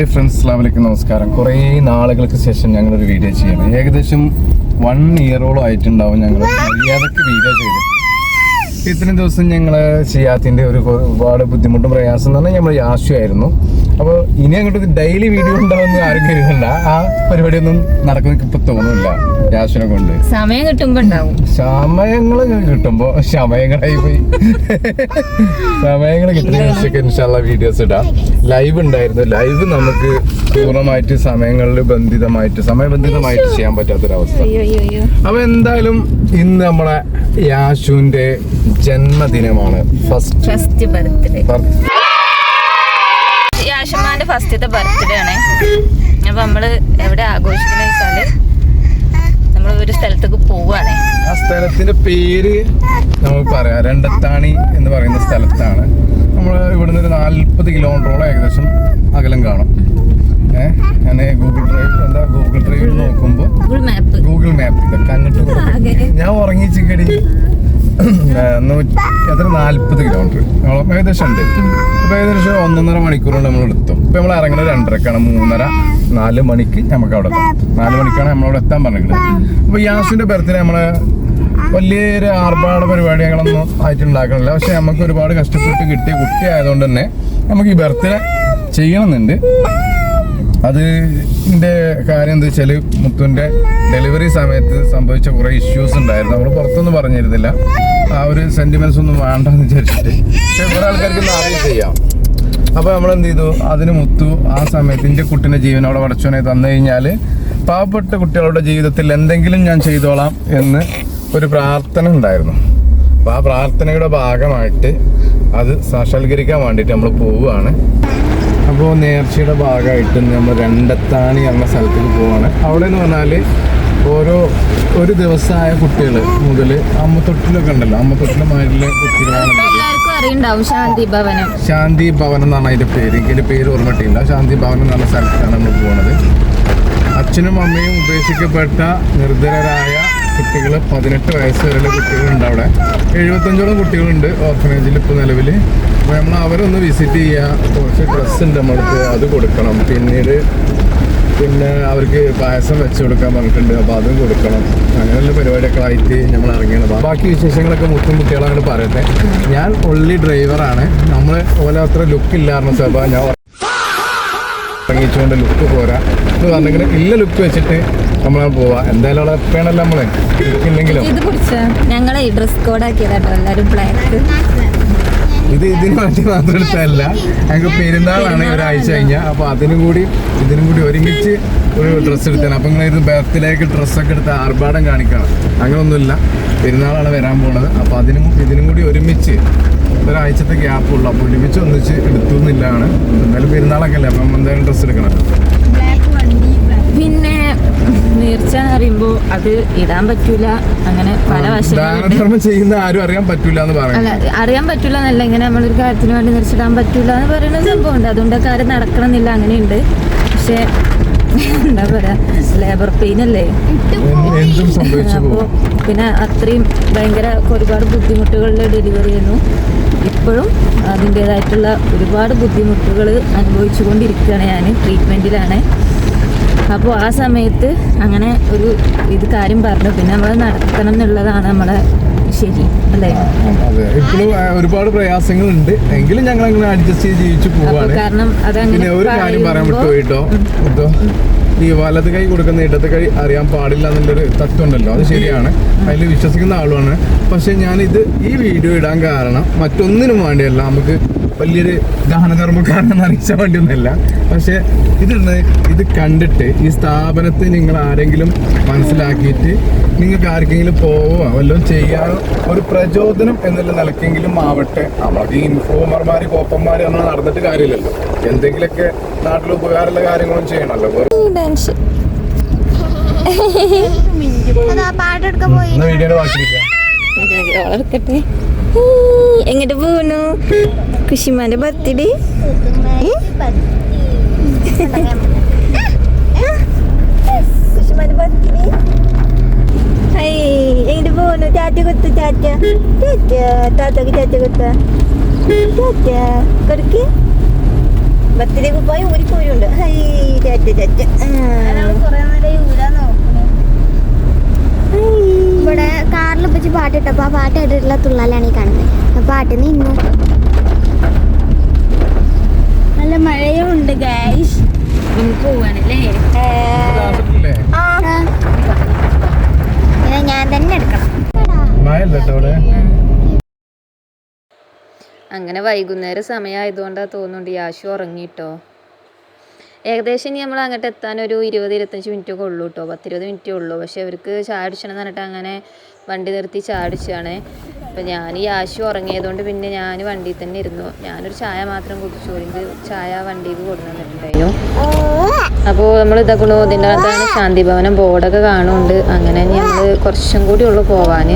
Hi friends, അസ്സലാമു അലൈക്കും, നമസ്കാരം. കുറേ നാളുകൾക്ക് ശേഷം ഞങ്ങളൊരു വീഡിയോ ചെയ്യണം. ഏകദേശം 1 ഇയറോളം ആയിട്ടുണ്ടാവും ഞങ്ങൾ മര്യാദക്ക് വീഡിയോ ചെയ്തിട്ട്. ഇത്രയും ദിവസം ഞങ്ങൾ ചെയ്യാത്തതിൻ്റെ ഒരുപാട് ബുദ്ധിമുട്ടും പ്രയാസം എന്ന് പറഞ്ഞാൽ നമ്മൾ യാശുവായിരുന്നു. അപ്പോൾ ഇനി അങ്ങോട്ട് ഡെയിലി വീഡിയോ ഉണ്ടാവുമെന്ന് ആരും കരുതണ്ട. ആ പരിപാടിയൊന്നും നടക്കുന്ന ഇപ്പൊ തോന്നുന്നില്ല. യാശുവിനെ കൊണ്ട് സമയം കിട്ടുമ്പോ ഉണ്ടാവും. സമയങ്ങൾ കിട്ടുമ്പോ സമയങ്ങളായി പോയി. സമയങ്ങൾ കിട്ടുന്ന ദിവസമൊക്കെ ഇൻഷാല്ലാ വീഡിയോസ് ഇടാം. ലൈവ് ഉണ്ടായിരുന്നു. ലൈവ് നമുക്ക് പൂർണ്ണമായിട്ട് സമയബന്ധിതമായിട്ട് ചെയ്യാൻ പറ്റാത്തൊരവസ്ഥ. അപ്പൊ എന്തായാലും ഇന്ന് നമ്മളെ യാശുവിന്റെ ജന്മദിനമാണ്. First birthday. യാഷുമാന്റെ ഫസ്റ്റത്തെ ബർത്ത്ഡേ ആണ്. അപ്പൊ നമ്മള് എവിടെ ആഘോഷിക്കുന്ന വെച്ചാല് നമ്മൾ ഒരു സ്ഥലത്തേക്ക് പോവാണ്. ആ സ്ഥലത്തിന്റെ പേര് നമുക്ക് പറയാം. രണ്ടത്താണി എന്ന് പറയുന്ന സ്ഥലത്താണ്. നമ്മൾ ഇവിടുന്ന് ഒരു 40 കിലോമീറ്ററോളം ഏകദേശം അകലം കാണും. ഞാൻ ഗൂഗിൾ ഡ്രൈവിൽ നോക്കുമ്പോൾ ഗൂഗിൾ മാപ്പ് ഇതൊക്കെ അങ്ങോട്ട് ഞാൻ ഉറങ്ങി ചിക്കടി 40 കിലോമീറ്റർ ഏകദേശം ഉണ്ട്. അപ്പൊ ഏകദേശം 1.5 മണിക്കൂറുകൊണ്ട് നമ്മൾ എടുത്തും. ഇപ്പൊ നമ്മൾ ഇറങ്ങുന്നത് 2:30, 3:30, 4 മണിക്ക് നമുക്ക് അവിടെ എത്താം. 4 മണിക്കാണ് നമ്മളവിടെ എത്താൻ പറഞ്ഞിട്ടുള്ളത്. അപ്പൊ യാസിന്റെ ബർത്ത്ഡേ നമ്മള് വലിയൊരു ആർഭാട പരിപാടികളൊന്നും ആയിട്ട് ഉണ്ടാക്കണില്ല. പക്ഷെ നമുക്ക് ഒരുപാട് കഷ്ടപ്പെട്ട് കിട്ടിയ കുട്ടി ആയതുകൊണ്ട് തന്നെ നമുക്ക് ഈ ബർത്ത്ഡേ ചെയ്യണമെന്നുണ്ട്. അതിൻ്റെ കാര്യം എന്താ വെച്ചാൽ മുത്തുവിൻ്റെ ഡെലിവറി സമയത്ത് സംഭവിച്ച കുറേ ഇഷ്യൂസ് ഉണ്ടായിരുന്നു. നമ്മൾ പുറത്തൊന്നും പറഞ്ഞിരുന്നില്ല. ആ ഒരു സെൻറ്റിമെൻറ്റ്സ് ഒന്നും വേണ്ടെന്ന് വിചാരിച്ചിട്ട്. പക്ഷേ കുറേ ആൾക്കാർക്ക് അറിയാൻ ചെയ്യാം. അപ്പോൾ നമ്മൾ എന്ത് ചെയ്തു, അതിന് മുത്തു ആ സമയത്ത് എൻ്റെ കുട്ടീൻ്റെ ജീവനോടെ പടച്ചോനെ തന്നു കഴിഞ്ഞാൽ പാവപ്പെട്ട കുട്ടികളുടെ ജീവിതത്തിൽ എന്തെങ്കിലും ഞാൻ ചെയ്തോളാം എന്ന് ഒരു പ്രാർത്ഥന ഉണ്ടായിരുന്നു. അപ്പോൾ ആ പ്രാർത്ഥനയുടെ ഭാഗമായിട്ട് അത് സാക്ഷാത്കരിക്കാൻ വേണ്ടിയിട്ട് നമ്മൾ പോവുകയാണ്. അപ്പോൾ നേർച്ചയുടെ ഭാഗമായിട്ട് നമ്മൾ രണ്ടത്താണി എന്ന സ്ഥലത്തേക്ക് പോവാണ്. അവിടെ എന്ന് പറഞ്ഞാൽ ഒരു ദിവസമായ കുട്ടികൾ മുതൽ അമ്മത്തൊട്ടിലൊക്കെ ഉണ്ടല്ലോ, അമ്മത്തൊട്ടിലുമായിട്ടുള്ള കുട്ടികളാണ്. ശാന്തി ഭവനം എന്നാണ് അതിൻ്റെ പേര്. എനിക്ക് പേര് ഓർമ്മയിട്ടില്ല. ശാന്തി ഭവനം എന്ന് പറഞ്ഞ സ്ഥലത്താണ് നമ്മൾ പോകുന്നത്. അച്ഛനും അമ്മയും ഉപേക്ഷിക്കപ്പെട്ട നിർധനരായ കുട്ടികൾ 18 വയസ്സ് വരെയുള്ള കുട്ടികളുണ്ട്. അവിടെ 75ഓളം കുട്ടികളുണ്ട് ഓർഫനേജിൽ ഇപ്പോൾ നിലവിൽ. അപ്പോൾ നമ്മൾ അവരൊന്ന് വിസിറ്റ് ചെയ്യുക. കുറച്ച് ഡ്രസ്സ് ഉണ്ട് നമ്മൾക്ക്, അത് കൊടുക്കണം. പിന്നെ അവർക്ക് പായസം വെച്ച് കൊടുക്കാൻ പറഞ്ഞിട്ടുണ്ട്. അപ്പോൾ അതും കൊടുക്കണം. അങ്ങനെയുള്ള പരിപാടിയൊക്കെ ആയിട്ട് നമ്മൾ ഇറങ്ങിയാണ്. ബാക്കി വിശേഷങ്ങളൊക്കെ മുത്തും കുട്ടികളാണ് പറയട്ടെ. ഞാൻ ഒള്ളി ഡ്രൈവറാണ്. നമ്മൾ ഓല അത്ര ലുക്കില്ലായിരുന്നു സഭ. ഞാൻ ഇറങ്ങിച്ചുകൊണ്ട് ലുക്ക് പോരാ എന്ന് പറഞ്ഞെങ്കിൽ ഇല്ല ലുക്ക് വെച്ചിട്ട് നമ്മളാ പോവാ. എന്തായാലും അവിടെ എപ്പോഴാണല്ലോ നമ്മള് ഇല്ലെങ്കിലും ഞങ്ങളെ ഡ്രസ് കോഡ് ആക്കിയതാട്ടോ എല്ലാരും ബ്ലാക്ക്. ഇതിന് വേണ്ടി മാത്രം എടുത്തതല്ല, ഞങ്ങൾക്ക് പെരുന്നാളാണ് ഒരാഴ്ച കഴിഞ്ഞാൽ. അപ്പോൾ ഇതിനും കൂടി ഒരുമിച്ച് ഒരു ഡ്രസ്സ് എടുത്താണ്. അപ്പം ഇങ്ങനെ ഇത് ബർത്ത്ഡേക്ക് ഡ്രസ്സൊക്കെ എടുത്ത് ആർഭാടം കാണിക്കണം, അങ്ങനെയൊന്നുമില്ല. പെരുന്നാളാണ് വരാൻ പോകുന്നത്. അപ്പോൾ ഇതിനും കൂടി ഒരുമിച്ച് ഒരാഴ്ചത്തെ ഗ്യാപ്പുള്ളൂ. അപ്പോൾ ഒരുമിച്ച് ഒന്നിച്ച് എടുത്തു എന്നില്ലാണ്. എന്തായാലും പെരുന്നാളൊക്കെ അല്ലേ, അപ്പം എന്തായാലും ഡ്രസ്സ് എടുക്കണം. പിന്നെ നേർച്ച അറിയുമ്പോ അത് ഇടാൻ പറ്റൂല, അങ്ങനെ പല വശങ്ങളും ചെയ്യുന്ന ആരും അറിയാൻ പറ്റൂല എന്ന് പറയാം. അറിയാൻ പറ്റൂല എന്നല്ല, ഇങ്ങനെ നമ്മളൊരു കാര്യത്തിന് വേണ്ടി നേർച്ചിടാൻ പറ്റൂല എന്ന് പറയുന്ന സംഭവം ഉണ്ട്. അതുകൊണ്ടൊക്കെ ആരും നടക്കണമെന്നില്ല, അങ്ങനെയുണ്ട്. പക്ഷെ എന്താ പറയാ, ലേബർ പെയിൻ അല്ലേ. അപ്പോൾ പിന്നെ അത്രയും ഭയങ്കര ഒരുപാട് ബുദ്ധിമുട്ടുകളുടെ ഡെലിവറി ആയിരുന്നു. ഇപ്പോഴും അതിൻ്റെതായിട്ടുള്ള ഒരുപാട് ബുദ്ധിമുട്ടുകൾ അനുഭവിച്ചു കൊണ്ടിരിക്കുകയാണ്. ഞാൻ ട്രീറ്റ്മെൻറ്റിലാണ്. അപ്പോൾ ആ സമയത്ത് അങ്ങനെ ഒരു കാര്യം പറഞ്ഞു. പിന്നെ നമ്മൾ നടത്തണം എന്നുള്ളതാണ് നമ്മളെ ശരി അല്ലേ. അതെ, ഇപ്പോഴും ഒരുപാട് പ്രയാസങ്ങളുണ്ട്, എങ്കിലും ഞങ്ങൾ അങ്ങനെ അഡ്ജസ്റ്റ് ചെയ്ത് ജീവിച്ചു പോവാണ്. കാരണം അതങ്ങനെ ഒരു കാര്യം പറയാൻ വിട്ടുപോയിട്ടോ, ഈ വലത് കൈ കൊടുക്കുന്ന ഇടത് കൈ അറിയാൻ പാടില്ല എന്നുള്ളൊരു തത്വം ഉണ്ടല്ലോ, അത് ശരിയാണ്. അതിൽ വിശ്വസിക്കുന്ന ആളുമാണ്. പക്ഷെ ഞാനിത് ഈ വീഡിയോ ഇടാൻ കാരണം മറ്റൊന്നിനും വേണ്ടിയല്ല, നമുക്ക് വലിയൊരു ദാനധർമ്മക്കാരനെന്ന് അറിയിച്ചാൽ വേണ്ടിയൊന്നുമല്ല. പക്ഷെ ഇത് കണ്ടിട്ട് ഈ സ്ഥാപനത്തെ നിങ്ങൾ ആരെങ്കിലും മനസ്സിലാക്കിയിട്ട് നിങ്ങൾക്ക് ആർക്കെങ്കിലും പോവുക വല്ലതും ചെയ്യാനോ ഒരു പ്രചോദനം എന്നുള്ള നിലക്കെങ്കിലും ആവട്ടെ. നമ്മളൊക്കെ ഈ ഇൻഫോമർമാർ കോപ്പന്മാർ നമ്മൾ നടന്നിട്ട് കാര്യമില്ലല്ലോ. എന്തെങ്കിലുമൊക്കെ നാട്ടിൽ ഉപകാരമുള്ള കാര്യങ്ങളും ചെയ്യണമല്ലോ. വീഡിയോയുടെ ബാക്കിയിരിക്കാം. എങ്ങോട്ട് പോണു? കുഷിമാന്റെ ബർത്ത്ഡേ. കുഷിമാന്റെ ബർത്ത്ഡേ. എങ്ങോട്ട് പോണു? ടാറ്റ കൊത്ത്, ടാറ്റ താത്തക്ക് ടാറ്റ കൊത്ത, ടാറ്റ കൊടുക്ക്. ബർത്ത്ഡേ കുപ്പായി ഊരിപ്പോരുണ്ട്. ഹൈ ഇവിടെ കാറിൽ വെച്ച് പാട്ടിട്ടപ്പോൾ ആ പാട്ട് കേട്ടിട്ടുള്ള തുള്ളലാണ് ഈ കാണുന്നത്. ആ പാട്ട് നിന്നു. നല്ല മഴയും ഉണ്ട് ഗൈസ്. പോവാനല്ലേ ഞാൻ തന്നെ എടുക്കണം. അങ്ങനെ വൈകുന്നേരം സമയമായതുകൊണ്ടാണ് തോന്നുന്നുണ്ട് യാശു ഉറങ്ങിട്ടോ. ഏകദേശം ഇനി നമ്മൾ അങ്ങോട്ട് എത്താൻ ഒരു 20-25 മിനിറ്റൊക്കെ ഉള്ളൂ കേട്ടോ. 10-20 മിനിറ്റേ ഉള്ളൂ. പക്ഷെ അവർക്ക് ചായ അടിച്ചണമെന്ന് പറഞ്ഞിട്ട് അങ്ങനെ വണ്ടി നിർത്തി ചായ അടിച്ചാണ്. അപ്പം ഞാൻ യാശു ഉറങ്ങിയതുകൊണ്ട് പിന്നെ ഞാൻ വണ്ടിയിൽ തന്നെ ഇരുന്നു. ഞാനൊരു ചായ മാത്രം കുടിച്ചു. എനിക്ക് ചായ വണ്ടിക്ക് കൊണ്ടു വന്നിട്ടുണ്ടായിരുന്നു. അപ്പോൾ നമ്മൾ ഇതാക്കണു. ഇതിൻ്റെ അകത്താണ് ശാന്തിഭവനം ബോർഡൊക്കെ കാണുന്നുണ്ട്. അങ്ങനെ നമ്മൾ കുറച്ചും കൂടി ഉള്ളു പോവാൻ.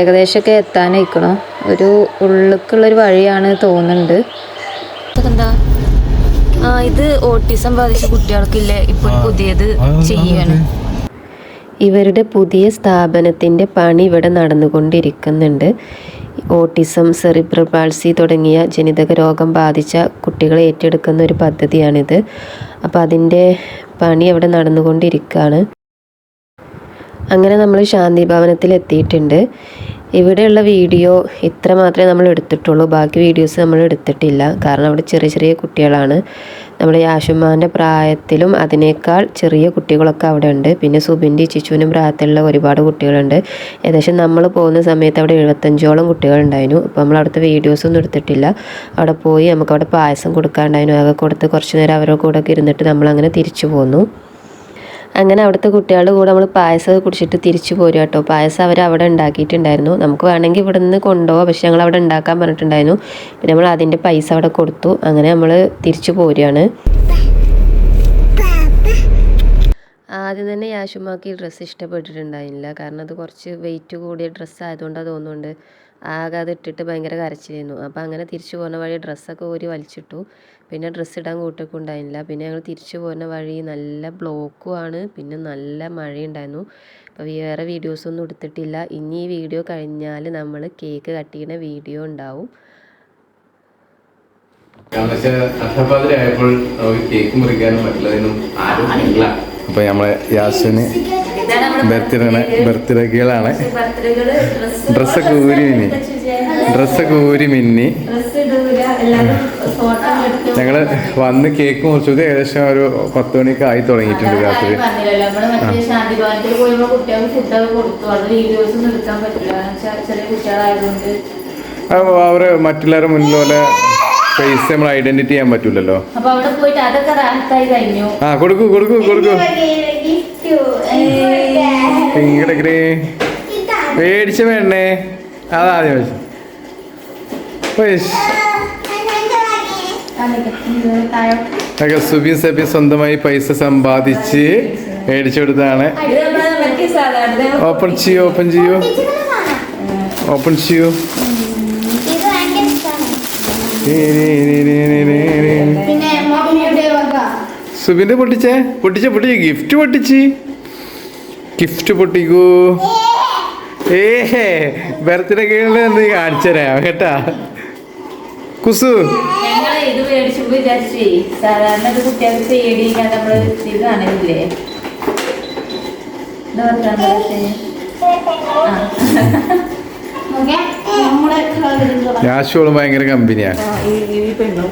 ഏകദേശമൊക്കെ എത്താനായിക്കണം. ഒരു ഉള്ളിലേക്കുള്ളൊരു വഴിയാണ് തോന്നുന്നുണ്ട്. എന്താ ഇത് ഓട്ടിസം ബാധിച്ച കുട്ടികൾക്കില്ലേ ഇപ്പോൾ പുതിയത് ചെയ്യാണ്. ഇവരുടെ പുതിയ സ്ഥാപനത്തിൻ്റെ പണി ഇവിടെ നടന്നുകൊണ്ടിരിക്കുന്നുണ്ട്. ഓട്ടിസം, സെറിബ്രൽ പാൾസി തുടങ്ങിയ ജനിതക രോഗം ബാധിച്ച കുട്ടികളെ ഏറ്റെടുക്കുന്ന ഒരു പദ്ധതിയാണിത്. അപ്പോൾ അതിൻ്റെ പണി അവിടെ നടന്നുകൊണ്ടിരിക്കുകയാണ്. അങ്ങനെ നമ്മൾ ശാന്തി ഭവനത്തിൽ എത്തിയിട്ടുണ്ട്. ഇവിടെയുള്ള വീഡിയോ ഇത്ര മാത്രമേ നമ്മൾ എടുത്തിട്ടുള്ളൂ. ബാക്കി വീഡിയോസ് നമ്മൾ എടുത്തിട്ടില്ല. കാരണം അവിടെ ചെറിയ ചെറിയ കുട്ടികളാണ്. നമ്മുടെ യാശുമാൻ്റെ പ്രായത്തിലും അതിനേക്കാൾ ചെറിയ കുട്ടികളൊക്കെ അവിടെ ഉണ്ട്. പിന്നെ സുബിൻ്റെ ചിച്ചുവിനും പ്രായത്തിലുള്ള ഒരുപാട് കുട്ടികളുണ്ട്. ഏകദേശം നമ്മൾ പോകുന്ന സമയത്ത് അവിടെ 75ഓളം കുട്ടികളുണ്ടായിരുന്നു. അപ്പോൾ നമ്മൾ അവിടുത്തെ വീഡിയോസൊന്നും എടുത്തിട്ടില്ല. അവിടെ പോയി നമുക്കവിടെ പായസം കൊടുക്കാനുണ്ടായിരുന്നു. അതൊക്കെ കൊടുത്ത് കുറച്ച് നേരം അവരുടെ കൂടെ ഒക്കെ ഇരുന്നിട്ട് നമ്മളങ്ങനെ തിരിച്ചു പോന്നു. അങ്ങനെ അവിടുത്തെ കുട്ടികളുടെ കൂടെ നമ്മൾ പായസം കുടിച്ചിട്ട് തിരിച്ചു പോരുക കേട്ടോ. പായസം അവർ അവിടെ ഉണ്ടാക്കിയിട്ടുണ്ടായിരുന്നു. നമുക്ക് വേണമെങ്കിൽ ഇവിടെ നിന്ന് കൊണ്ടുപോകാം. പക്ഷെ ഞങ്ങൾ അവിടെ ഉണ്ടാക്കാൻ പറഞ്ഞിട്ടുണ്ടായിരുന്നു. പിന്നെ നമ്മൾ അതിൻ്റെ പൈസ അവിടെ കൊടുത്തു. അങ്ങനെ നമ്മൾ തിരിച്ചു പോരുകയാണ്. ആദ്യം തന്നെ യാശുമാക്ക് ഈ ഡ്രസ്സ് ഇഷ്ടപ്പെട്ടിട്ടുണ്ടായിരുന്നില്ല. കാരണം അത് കുറച്ച് വെയിറ്റ് കൂടിയ ഡ്രസ്സ് ആയതുകൊണ്ടാണ് തോന്നുന്നുണ്ട്. ആകെ അത് ഇട്ടിട്ട് ഭയങ്കര കരച്ചിലായിരുന്നു. അപ്പോൾ അങ്ങനെ തിരിച്ചു പോകുന്ന വഴി ഡ്രസ്സൊക്കെ ഊരി വലിച്ചിട്ടു. പിന്നെ ഡ്രസ്സ് ഇടാൻ കൂട്ടൊക്കെ ഉണ്ടായിരുന്നില്ല. പിന്നെ ഞങ്ങൾ തിരിച്ചു പോകുന്ന വഴി നല്ല ബ്ലോക്കുമാണ്. പിന്നെ നല്ല മഴയുണ്ടായിരുന്നു. അപ്പോൾ വേറെ വീഡിയോസൊന്നും എടുത്തിട്ടില്ല. ഇനി ഈ വീഡിയോ കഴിഞ്ഞാൽ നമ്മൾ കേക്ക് കട്ട് ചെയ്യുന്ന വീഡിയോ ഉണ്ടാവും. കേക്ക് മുറിക്കാനും പറ്റില്ലതിനും ആരും ഇല്ല. അപ്പോൾ നമ്മളെ യാശുവിന് ബർത്ത്ഡേകളാണ്. ഡ്രസ്സൊക്കെ ഊരി മിന്നി ഞങ്ങള് വന്ന് കേക്ക് മുറിച്ചത് ഏകദേശം ഒരു 10 മണിയൊക്കെ ആയി തുടങ്ങിയിട്ടുണ്ട് രാത്രി. അവര് മറ്റുള്ളവരുടെ മുന്നിൽ പോലെ ഫേസ് നമ്മൾ ഐഡന്റിറ്റി ചെയ്യാൻ പറ്റൂലല്ലോ. ആ കൊടുക്കൂ മേടിച്ച വേണ്ടേ? അതാദ്യം സുബി സബി സ്വന്തമായി പൈസ സമ്പാദിച്ച് മേടിച്ചു കൊടുത്താണ്. ഓപ്പൺ ചെയ്യൂ. സുബിന്റെ പൊട്ടിച്ചേ ഗിഫ്റ്റ് പൊട്ടിക്കൂ. ബർത്ത്ഡേ കേൾന്ന് എന്ത് കാണിച്ചു തരാം കേട്ടാ കുസു. ഇത് മേടിച്ചപ്പോ വിചാരിച്ചേ സാധാരണ ഇത് കുട്ടികൾക്ക് പേടിയില്ല. നമ്മള് ഇത് കാണില്ലേ യാശോളും ഭയങ്കര കമ്പനിയാണ്. ഈ പെണ്ണും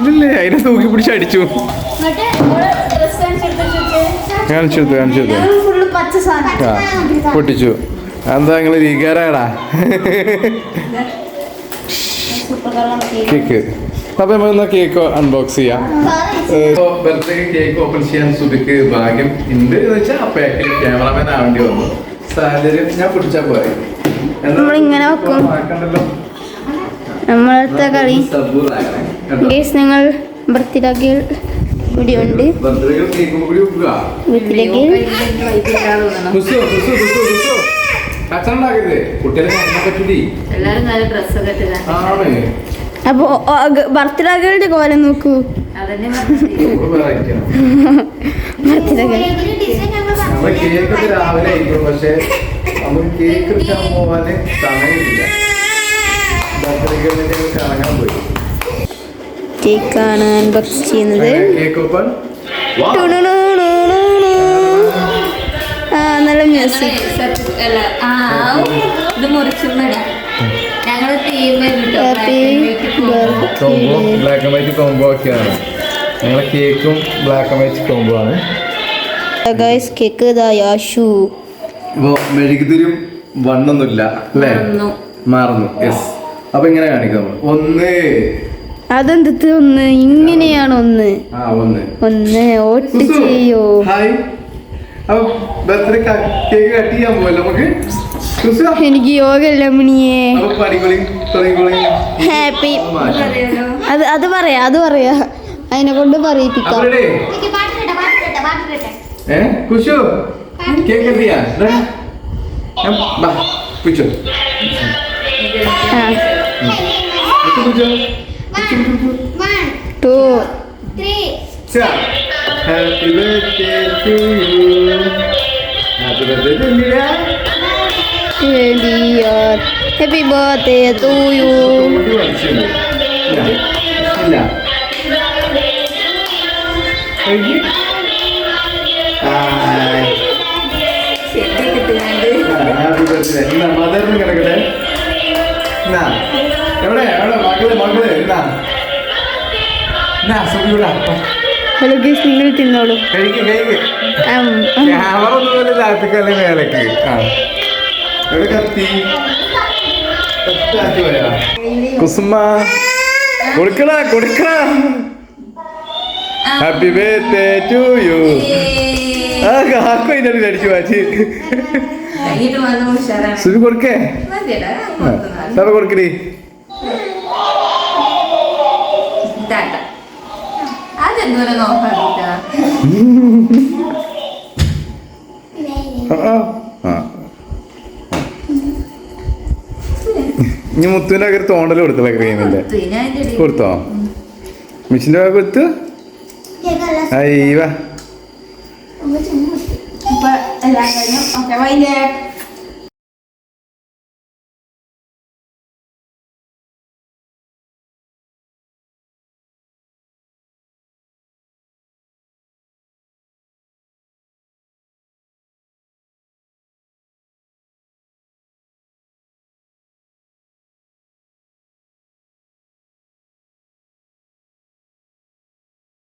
ഇല്ലേ അതിനെ തൂക്കി പിടിച്ച് അടിച്ചു. കാണിച്ചു പൊട്ടിച്ചു. എന്താ നിങ്ങള് വികാരാടാ കേക്ക്. അപ്പൊ നമ്മൾ കേക്ക് അൺബോക്സ് ചെയ്യാം. ബർത്ത്ഡേ കേക്ക് ഓപ്പൺ ചെയ്യാൻ സുബിക്ക് ഭാഗ്യം ഉണ്ട് എന്ന് വെച്ചാൽ പാക്കിൽ ക്യാമറമാൻ ആവേണ്ടി വന്നു. സാഹചര്യം ഞാൻ പിടിച്ചാ പോരെ. നമ്മളിങ്ങനെ വെക്കും. നമ്മളത്തെ കളി നിങ്ങൾ ബർത്ത്ഡേ ഇവിടെ ഉണ്ട്. അപ്പൊ ബർത്ത്ഡേകളുടെ കോലം നോക്കൂ. രാവിലെ ആയിരിക്കും. പക്ഷെ നമുക്ക് കേക്ക് എടുക്കാൻ പോവാന് സമയമില്ല. ബർത്ത്ഡേകളിലേക്ക് കറങ്ങാൻ പോയി. കേക്കാണ് അൺബോക്സ് ചെയ്യുന്നത്. Cake open. ആ നല്ല മ്യൂസിക്. ഇത് മുറിച്ചുമ്മടാ ഞങ്ങള് theme combo black and white combo ഒക്കെയാണ്. ഞങ്ങളെ കേക്കും ബ്ലാക്ക് ആൻഡ് വൈറ്റ് കോംബോ ആണ്. Guys cake Yashu. ഇപ്പൊ മെഴുകുതിരും വണ്ണൊന്നുമില്ല അല്ലേ? മാറുന്നു. യെസ്. അപ്പൊ ഇങ്ങനെ കാണിക്കാം നമ്മൾ. ഒന്ന് അതെന്ത് ഒന്ന് ഇങ്ങനെയാണ് ഒന്ന് ഒന്ന് ഓട്ട് ചെയ്യോ? ഹായ്. അപ്പൊ ബർത്ത്ഡേ കേക്ക് കട്ട് ചെയ്യാൻ പോവല്ലോ നമുക്ക്. എനിക്ക് യോഗല്ല മണിയേ. തുടങ്ങിക്കോളി. ഹാപ്പി. അത് പറയാ അതിനെ കൊണ്ട് പറയിപ്പിക്കാം. കുശു കേക്ക് കട്ട് ചെയ്യാ. പിടിച്ചോ. To Happy birthday to you. Happy birthday to you. Happy birthday to you. ഇല്ല. Happy birthday. എന്നാ മദറിന് കിടക്കട്ടെ. എന്നാ എവിടെ മകള് എന്നാ സുഖിയൂടാ. ഹലോ ഗൈസ് നിങ്ങൾ തിന്നോളൂ. കഴിക്ക്. ക്യാമറ ഒന്നുമില്ല രാത്രിക്കല്ലേ മേലക്ക്. എവിടെ കത്തി പോയാ കുസുമ കൊടുക്കണ. Happy birthday to you. കാക്കോ ഇതിന്റെ അടിച്ചു മാറ്റി. സുബി കൊടുക്കേ. സാറ കൊടുക്കടി. അതെന്തോരം നോക്കാ. ഇനി മുത്തുവിന്റെ അകത്ത് തോണ്ടല് കൊടുത്തല്ലേ ക്രീമിന്റെ കൊടുത്തോ? മിഷിന്റെ ഭാഗം കൊടുത്തു. അയ്യവാ എല്ലാം കഴിഞ്ഞു.